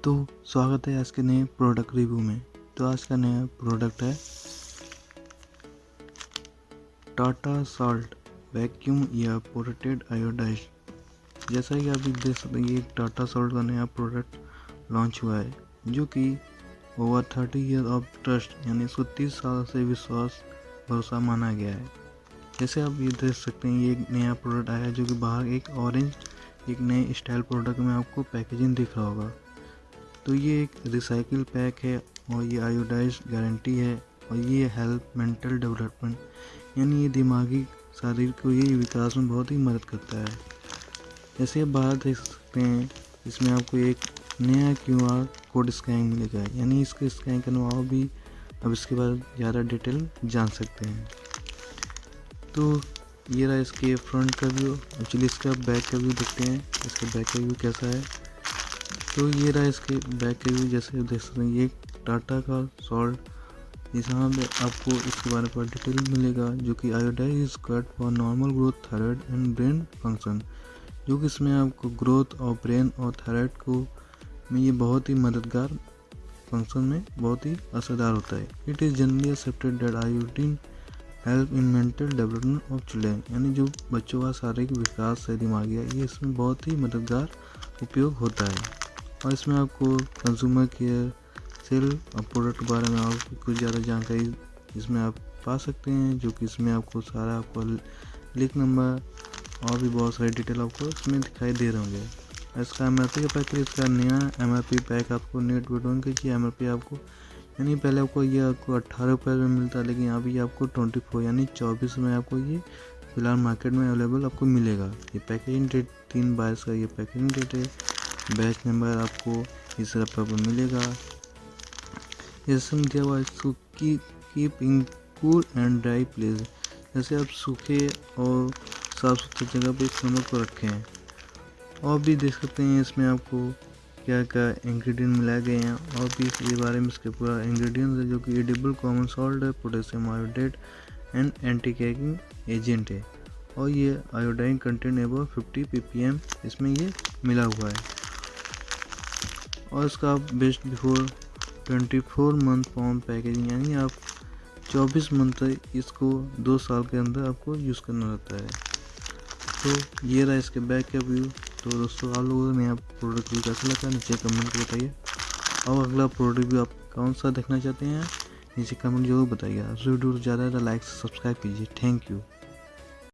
तो स्वागत है आज के नए प्रोडक्ट रिव्यू में। तो आज का नया प्रोडक्ट है Tata salt vacuum air ported iodise. जैसा कि आप देख सकते हैं, ये टाटा सॉल्ट का नया प्रोडक्ट लॉन्च हुआ है जो कि ओवर 30 ईयर ऑफ ट्रस्ट यानी इसको 30 साल से विश्वास भरोसा माना गया है। जैसे आप ये देख सकते हैं, ये एक नया प्रोडक्ट आया है जो कि बाहर एक ऑरेंज एक नए स्टाइल प्रोडक्ट में आपको पैकेजिंग दिख रहा होगा। तो ये एक रिसाइकिल पैक है और ये आयोडाइज गारंटी है और ये हेल्प मेंटल डेवलपमेंट यानी ये दिमागी शारीरिक को ये विकास में बहुत ही मदद करता है। जैसे आप बाहर देख सकते हैं, इसमें आपको एक नया QR कोड स्कैन मिलेगा, यानी इसको स्कैन करना भी अब इसके बाद ज़्यादा डिटेल जान सकते हैं। तो ये रहा इसके फ्रंट का व्यू। एक्चुअली इसका बैक का व्यू देखते हैं, इसका बैक का व्यू कैसा है। तो ये रहा इसके बैक का व्यू। जैसे देख सकते हैं, ये टाटा का सॉल्ट, यहाँ पे आपको इसके बारे में डिटेल मिलेगा जो कि iodise is good for normal growth thyroid and brain function, जो कि इसमें आपको ग्रोथ और ब्रेन और थायराइड को में ये बहुत ही मददगार फंक्शन में बहुत ही असरदार होता है। It is generally accepted that iodine help in mental development of children, यानी जो बच्चों का शारीरिक विकास है दिमागी, ये इसमें बहुत ही मददगार उपयोग होता है। और इसमें आपको कंज्यूमर केयर सेल और प्रोडक्ट के बारे में आपको कुछ ज़्यादा जानकारी इसमें आप पा सकते हैं, जो कि इसमें आपको सारा आपको लिंक नंबर और भी बहुत सारी डिटेल आपको इसमें दिखाई दे रहे होंगे। इसका MRP का पैक, इसका नया MRP पैक आपको नेट वेटोन की MRP आपको, यानी पहले आपको ये आपको 18 रुपये में मिलता है, लेकिन अभी आपको 24 यानी 24 में आपको ये फिलहाल मार्केट में अवेलेबल आपको मिलेगा। ये पैकेजिंग डेट 3/22 का ये पैकेजिंग डेट है। बैच नंबर आपको इस तरह पर मिलेगा। जैसे दिया हुआ इसको keep in cool and dry place, जैसे आप सूखे और साफ सुथरी जगह पे इस नमक को रखें। और भी देख सकते हैं इसमें आपको क्या क्या इंग्रेडिएंट मिलाए गए हैं और भी इसके बारे में इसके पूरा इंग्रेडिएंट्स है, जो कि एडिबल कॉमन सॉल्ट है, potassium iodate and anti कैकिंग agent है। और ये आयोडाइन कंटेंट अबव 50 ppm इसमें ये मिला हुआ है। और इसका best before 24 month form packaging, यानी आप 24 मंथ तक इसको 2 साल के अंदर आपको यूज़ करना रहता है। तो ये रहा इसके बैक का व्यू। तो दोस्तों, आप लोगों ने नया प्रोडक्ट व्यू कैसा लगा नीचे कमेंट कर बताइए। और अगला प्रोडक्ट व्यू आप कौन सा देखना चाहते हैं नीचे कमेंट जरूर बताइए। वीडियो ज़्यादा लाइक सब्सक्राइब कीजिए। Thank you.